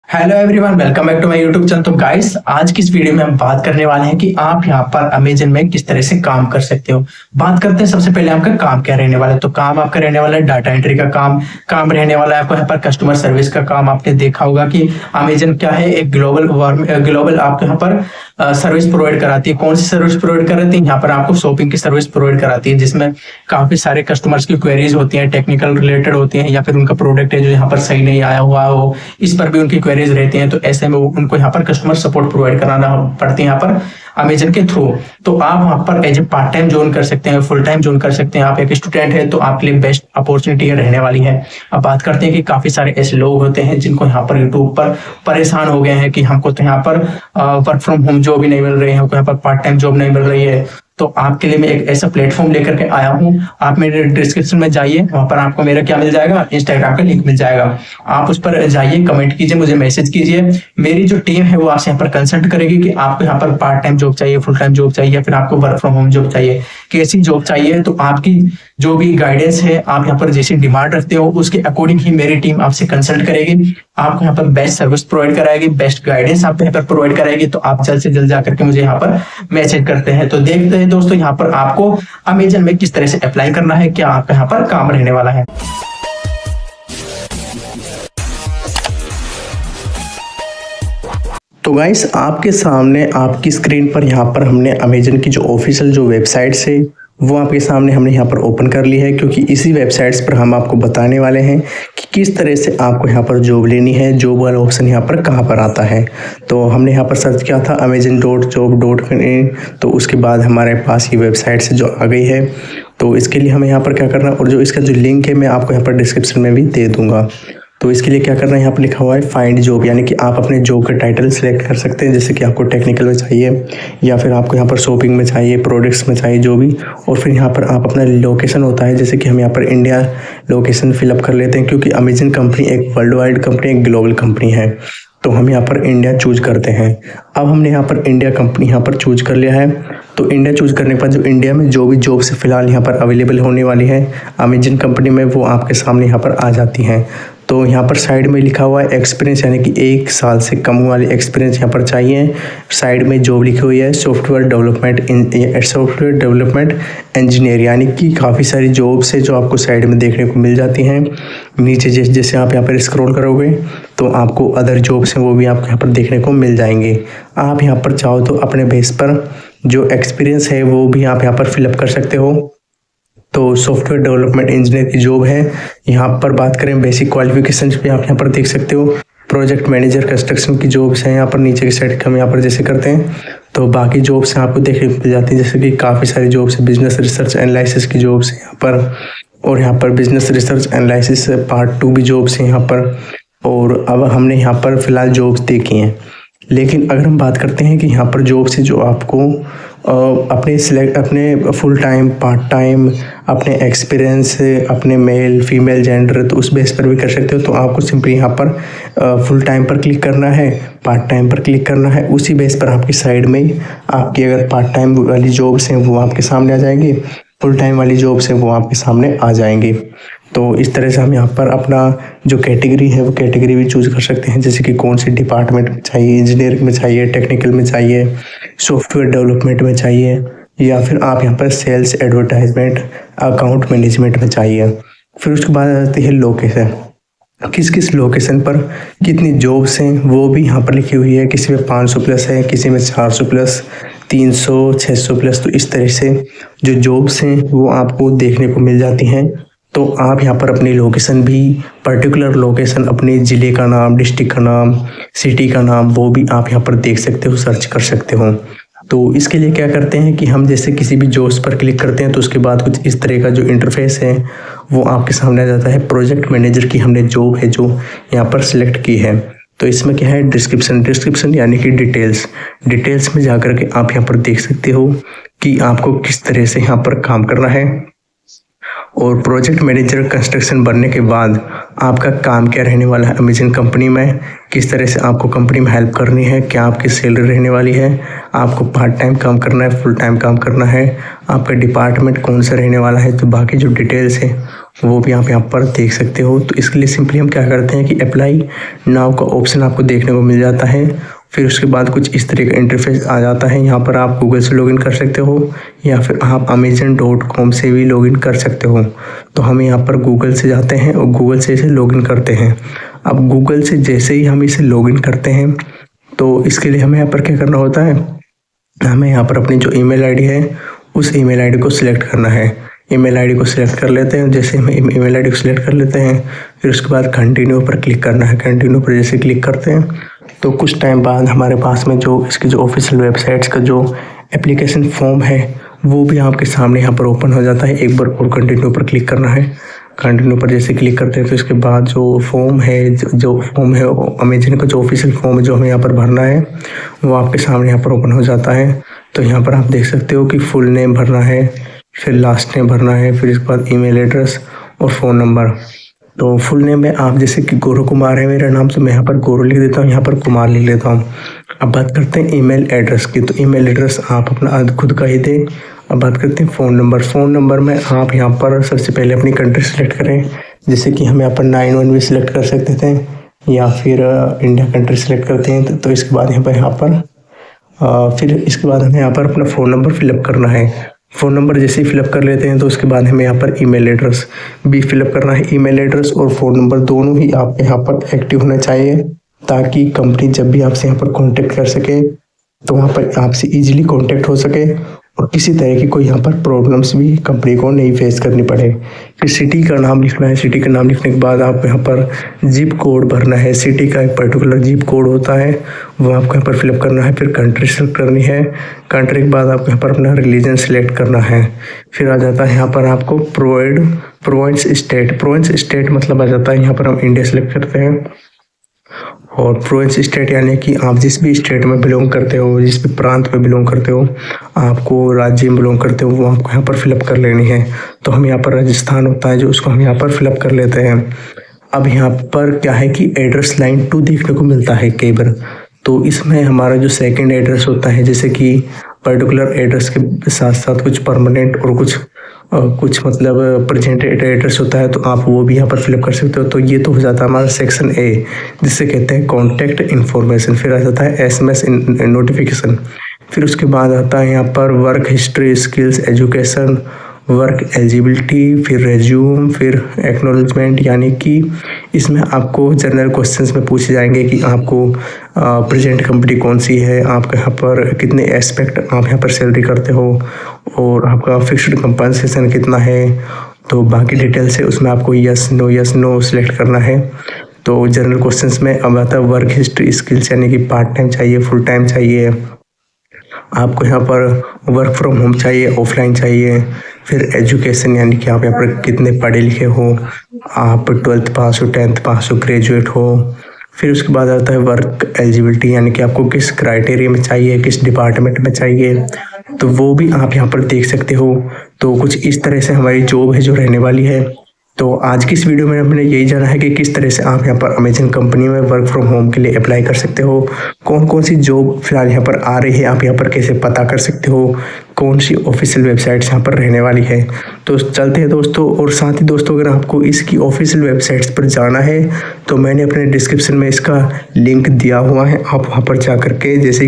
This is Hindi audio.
Hello everyone, welcome back to my YouTube channel. तो गाइस, आज की इस वीडियो में हम बात करने वाले हैं कि आप यहाँ पर अमेजन में किस तरह से काम कर सकते हो। बात करते हैं सबसे पहले आपका काम क्या रहने वाला है। तो काम आपका रहने वाला है डाटा एंट्री का काम रहने वाला है आपको यहाँ पर कस्टमर सर्विस का काम। आपने देखा होगा कि अमेजन क्या है, एक ग्लोबल आपको यहाँ पर सर्विस प्रोवाइड कराती है। कौन सी सर्विस प्रोवाइड कराती है? यहाँ पर आपको शॉपिंग की सर्विस प्रोवाइड कराती है, जिसमें काफी सारे कस्टमर्स की क्वेरीज होती हैं, टेक्निकल रिलेटेड होती हैं, या फिर उनका प्रोडक्ट है जो यहाँ पर सही नहीं आया हुआ हो, इस पर भी उनकी क्वेरीज रहती हैं। तो ऐसे में उनको यहाँ पर कस्टमर सपोर्ट प्रोवाइड कराना पड़ती है यहाँ पर अमेजन के थ्रू। तो आप वहाँ पर as a part time join कर सकते हैं, फुल टाइम ज्वाइन कर सकते हैं। आप एक स्टूडेंट है तो आपके लिए बेस्ट अपॉर्चुनिटी रहने वाली है। अब बात करते हैं कि काफी सारे ऐसे लोग होते हैं जिनको यहाँ पर यूट्यूब पर परेशान हो गए हैं कि हमको तो यहाँ पर वर्क फ्रॉम होम जॉब ही नहीं मिल रही है, हमको यहाँ पर पार्ट टाइम जॉब नहीं मिल रही है। तो आपके लिए मैं एक ऐसा प्लेटफॉर्म लेकर के आया हूँ। आप मेरे डिस्क्रिप्शन में जाइए, वहां पर आपको मेरा क्या मिल जाएगा, इंस्टाग्राम का लिंक मिल जाएगा। आप उस पर जाइए, कमेंट कीजिए, मुझे मैसेज कीजिए। मेरी जो टीम है वो आपसे यहाँ पर कंसल्ट करेगी कि आपको यहाँ पर पार्ट टाइम जॉब चाहिए, फुल टाइम जॉब चाहिए, या फिर आपको वर्क फ्रॉम होम जॉब चाहिए, कैसी जॉब चाहिए। तो आपकी जो भी गाइडेंस है, आप यहाँ पर जैसी डिमांड रखते हो उसके अकॉर्डिंग ही मेरी टीम आपसे कंसल्ट करेगी, आपको यहाँ पर बेस्ट सर्विस प्रोवाइड कराएगी, बेस्ट गाइडेंस आपको यहाँ पर प्रोवाइड कराएगी। तो आप जल्द से जल्द जाकर के मुझे यहाँ पर मैसेज करते हैं। तो देखते हैं दोस्तों यहाँ पर आपको अमेजन में किस तरह से अप्लाई करना है, क्या आपका यहाँ पर काम रहने वाला है। तो गाइस, आपके सामने आपकी स्क्रीन पर यहाँ पर हमने अमेजन की जो ऑफिशियल जो वेबसाइट्स है वो आपके सामने हमने यहाँ पर ओपन कर ली है, क्योंकि इसी वेबसाइट्स पर हम आपको बताने वाले हैं कि किस तरह से आपको यहाँ पर जॉब लेनी है, जॉब वाला ऑप्शन यहाँ पर कहाँ पर आता है। तो हमने यहाँ पर सर्च किया था amazon.job.in, तो उसके बाद हमारे पास ये वेबसाइट से जो आ गई है। तो इसके लिए हमें यहाँ पर क्या करना, और जो इसका जो लिंक है मैं आपको यहाँ पर डिस्क्रिप्शन में भी दे दूँगा। तो इसके लिए क्या करना है, यहाँ पर लिखा हुआ है फाइंड जॉब, यानी कि आप अपने जॉब का टाइटल सेलेक्ट कर सकते हैं, जैसे कि आपको टेक्निकल में चाहिए या फिर आपको यहाँ पर शॉपिंग में चाहिए, प्रोडक्ट्स में चाहिए, जो भी। और फिर यहाँ पर आप अपना लोकेशन होता है, जैसे कि हम यहाँ पर इंडिया लोकेशन फिलअप कर लेते हैं, क्योंकि अमेजन कंपनी एक वर्ल्ड वाइड कंपनी, एक ग्लोबल कंपनी है। तो हम यहाँ पर इंडिया चूज करते हैं। अब हमने यहाँ पर इंडिया कंपनी यहाँ पर चूज कर लिया है। तो इंडिया चूज करने के बाद जो इंडिया में जो भी जॉब से फिलहाल यहाँ पर अवेलेबल होने वाली है अमेजन कंपनी में, वो आपके सामने यहाँ पर आ जाती हैं। तो यहाँ पर साइड में लिखा हुआ है एक्सपीरियंस, यानी कि 1 साल से कम वाले एक्सपीरियंस यहाँ पर चाहिए। साइड में जॉब लिखी हुई है सॉफ्टवेयर डेवलपमेंट इंजीनियर, यानी कि काफ़ी सारी जॉब्स है जो आपको साइड में देखने को मिल जाती हैं। नीचे जैसे जैसे आप यहाँ पर स्क्रॉल करोगे तो आपको अदर जॉब्स हैं वो भी आपको यहाँ पर देखने को मिल जाएंगे। आप यहाँ पर चाहो तो अपने बेस पर जो एक्सपीरियंस है वो भी आप यहाँ पर फिलअप कर सकते हो। तो सॉफ्टवेयर डेवलपमेंट इंजीनियर की जॉब है। यहाँ पर बात करें बेसिक क्वालिफिकेशंस पे, आप यहाँ पर देख सकते हो। प्रोजेक्ट मैनेजर कंस्ट्रक्शन की जॉब्स हैं यहाँ पर नीचे की साइड हम यहाँ पर जैसे करते हैं तो बाकी जॉब्स हैं आपको देखने को मिल जाती हैं, जैसे कि काफ़ी सारी जॉब्स है। बिजनेस रिसर्च एनालिसिस की जॉब्स हैं यहाँ पर, और यहाँ पर बिजनेस रिसर्च एनालिसिस पार्ट 2 भी जॉब्स हैं यहाँ पर। और अब हमने यहाँ पर फिलहाल जॉब्स देखी हैं, लेकिन अगर हम बात करते हैं कि यहाँ पर जॉब से जो आपको अपने फुल टाइम, पार्ट टाइम, अपने एक्सपीरियंस, अपने मेल फीमेल जेंडर, तो उस बेस पर भी कर सकते हो। तो आपको सिंपली यहाँ पर फुल टाइम पर क्लिक करना है, पार्ट टाइम पर क्लिक करना है। उसी बेस पर आपकी साइड में आपकी अगर पार्ट टाइम वाली जॉब्स हैं वो आपके सामने आ जाएंगी, फुल टाइम वाली जॉब्स हैं वो आपके सामने आ जाएंगी। तो इस तरह से हम यहाँ पर अपना जो कैटेगरी है वो कैटेगरी भी चूज़ कर सकते हैं, जैसे कि कौन सी डिपार्टमेंट में चाहिए, इंजीनियरिंग में चाहिए, टेक्निकल में चाहिए, सॉफ्टवेयर डेवलपमेंट में चाहिए, या फिर आप यहाँ पर सेल्स, एडवर्टाइजमेंट, अकाउंट मैनेजमेंट में चाहिए। फिर उसके बाद आती है लोकेशन, किस किस लोकेशन पर कितनी जॉब्स हैं वो भी यहाँ पर लिखी हुई है। किसी में 500 प्लस है, किसी में 400 प्लस, 300, 600 प्लस। तो इस तरह से जो जॉब्स हैं वो आपको देखने को मिल जाती हैं। तो आप यहाँ पर अपनी लोकेशन भी, पर्टिकुलर लोकेशन, अपने ज़िले का नाम, डिस्ट्रिक्ट का नाम, सिटी का नाम, वो भी आप यहाँ पर देख सकते हो, सर्च कर सकते हो। तो इसके लिए क्या करते हैं कि हम जैसे किसी भी जॉब्स पर क्लिक करते हैं तो उसके बाद कुछ इस तरह का जो इंटरफेस है वो आपके सामने आ जाता है। प्रोजेक्ट मैनेजर की हमने जॉब है जो यहाँ पर सिलेक्ट की है। तो इसमें क्या है, डिस्क्रिप्शन यानी कि डिटेल्स में जाकर के आप यहाँ पर देख सकते हो कि आपको किस तरह से यहाँ पर काम करना है। और प्रोजेक्ट मैनेजर कंस्ट्रक्शन बनने के बाद आपका काम क्या रहने वाला है अमेजन कंपनी में, किस तरह से आपको कंपनी में हेल्प करनी है, क्या आपकी सैलरी रहने वाली है, आपको पार्ट टाइम काम करना है, फुल टाइम काम करना है, आपका डिपार्टमेंट कौन सा रहने वाला है। तो बाकी जो डिटेल्स है वो भी आप यहाँ पर देख सकते हो। तो इसके लिए सिंपली हम क्या करते हैं कि अप्लाई नाउ का ऑप्शन आपको देखने को मिल जाता है। फिर उसके बाद कुछ इस तरह का इंटरफेस आ जाता है। यहाँ पर आप गूगल से लॉगिन कर सकते हो या फिर आप amazon.com से भी लॉगिन कर सकते हो। तो हम यहाँ पर गूगल से जाते हैं और गूगल से इसे लॉगिन करते हैं। अब गूगल से जैसे ही हम इसे लॉगिन करते हैं तो इसके लिए हमें यहाँ पर क्या करना होता है, हमें यहाँ पर अपनी जो ईमेल आईडी है उस ईमेल आईडी को सिलेक्ट करना है। ईमेल आईडी को सिलेक्ट कर लेते हैं। जैसे हम ईमेल आईडी को सिलेक्ट कर लेते हैं फिर उसके बाद कंटिन्यू पर क्लिक करना है। कंटिन्यू पर जैसे क्लिक करते हैं तो कुछ टाइम बाद हमारे पास में जो इसकी जो ऑफिशियल वेबसाइट्स का जो एप्लीकेशन फॉर्म है वो भी आपके सामने यहाँ पर ओपन हो जाता है। एक बार और कंटिन्यू पर क्लिक करना है। कंटिन्यू पर जैसे क्लिक करते हैं तो इसके बाद जो फॉर्म है अमेजन का जो ऑफिशियल फॉर्म है जो हमें यहाँ पर भरना है वो आपके सामने यहाँ पर ओपन हो जाता है। तो यहाँ पर आप देख सकते हो कि फुल नेम भरना है, फिर लास्ट नेम भरना है, फिर इसके बाद ईमेल एड्रेस और फ़ोन नंबर। तो फुल नेम में आप जैसे कि गौरव कुमार है मेरा नाम, तो मैं यहाँ पर गौरव लिख देता हूँ, यहाँ पर कुमार लिख लेता हूँ। अब बात करते हैं ईमेल एड्रेस की। तो ईमेल एड्रेस आप अपना खुद का ही दें। अब बात करते हैं फ़ोन नंबर। फ़ोन नंबर में आप यहाँ पर सबसे पहले अपनी कंट्री सेलेक्ट करें। जैसे कि हम यहाँ पर 91 भी सिलेक्ट कर सकते थे या फिर इंडिया कंट्री सेलेक्ट करते हैं। तो इसके बाद यहाँ पर फिर इसके बाद हमें यहाँ पर अपना फ़ोन नंबर फिलअप करना है। फ़ोन नंबर जैसे ही फिलअप कर लेते हैं तो उसके बाद हमें यहाँ पर ईमेल एड्रेस भी फिलअप करना है। ईमेल एड्रेस और फ़ोन नंबर दोनों ही आप यहाँ पर एक्टिव होना चाहिए ताकि कंपनी जब भी आपसे यहाँ पर कांटेक्ट कर सके तो वहाँ पर आपसे इजीली कांटेक्ट हो सके और किसी तरह की कोई यहाँ पर प्रॉब्लम्स भी कंपनी को नहीं फेस करनी पड़े। फिर सिटी का नाम लिखना है। सिटी का नाम लिखने के बाद आप यहाँ पर जिप कोड भरना है। सिटी का एक पर्टिकुलर जिप कोड होता है वो आपको यहाँ पर फिलअप करना है। फिर कंट्री सेलेक्ट करनी है। कंट्री के बाद आपको यहाँ पर अपना रिलीजन सेलेक्ट करना है। फिर आ जाता है यहाँ पर आपको प्रोविंस स्टेट मतलब आ जाता है यहाँ पर हम इंडिया सेलेक्ट करते हैं। और प्रोविंस स्टेट यानी कि आप जिस भी स्टेट में बिलोंग करते हो, जिस भी प्रांत में बिलोंग करते हो, आपको राज्य में बिलोंग करते हो, वो आपको यहाँ पर फिलअप कर लेनी है। तो हम यहाँ पर राजस्थान होता है जो उसको हम यहाँ पर फिलअप कर लेते हैं। अब यहाँ पर क्या है कि एड्रेस लाइन 2 देखने को मिलता है कई बार। तो इसमें हमारा जो सेकंड एड्रेस होता है जैसे कि पर्टिकुलर एड्रेस के साथ साथ कुछ परमानेंट और कुछ मतलब प्रेजेंट एड्रेस होता है तो आप वो भी यहाँ पर फिलअप कर सकते हो। तो ये तो हो जाता है हमारा सेक्शन ए जिसे कहते हैं कॉन्टैक्ट इन्फॉर्मेशन। फिर आ जाता है SMS नोटिफिकेशन। फिर उसके बाद आता है यहाँ पर work history, skills, education, work eligibility, फिर रेज्यूम, फिर एक्नॉलेजमेंट यानी कि इसमें आपको जनरल क्वेश्चंस में पूछे जाएंगे कि आपको प्रेजेंट कंपनी कौन सी है, आपके यहाँ पर कितने एस्पेक्ट आप यहाँ पर सैलरी करते हो और आपका फिक्स्ड कंपनसेशन कितना है। तो बाकी डिटेल्स है उसमें आपको यस नो सिलेक्ट करना है। तो जनरल क्वेश्चंस में अब आता है वर्क हिस्ट्री, स्किल्स यानी कि पार्ट टाइम चाहिए, फुल टाइम चाहिए, आपको यहाँ पर वर्क फ्रॉम होम चाहिए, ऑफलाइन चाहिए। फिर एजुकेशन यानी कि आप यहाँ पर कितने पढ़े लिखे हो, आप 12th पास हो, 10th पास हो, ग्रेजुएट हो। फिर उसके बाद आता है वर्क एलिजिबिलिटी यानी कि आपको किस क्राइटेरिया में चाहिए, किस डिपार्टमेंट में चाहिए, तो वो भी आप यहाँ पर देख सकते हो। तो कुछ इस तरह से हमारी जॉब है जो रहने वाली है। तो आज की इस वीडियो में हमने यही जाना है कि किस तरह से आप यहाँ पर अमेजन कंपनी में वर्क फ्रॉम होम के लिए अप्लाई कर सकते हो, कौन कौन सी जॉब फिलहाल यहाँ पर आ रही है, आप यहाँ पर कैसे पता कर सकते हो, कौन सी ऑफिशियल वेबसाइट्स यहाँ पर रहने वाली है। तो चलते हैं दोस्तों। और साथ ही दोस्तों अगर आपको इसकी ऑफिशियल वेबसाइट्स पर जाना है तो मैंने अपने डिस्क्रिप्शन में इसका लिंक दिया हुआ है, आप वहाँ पर जा करके जैसे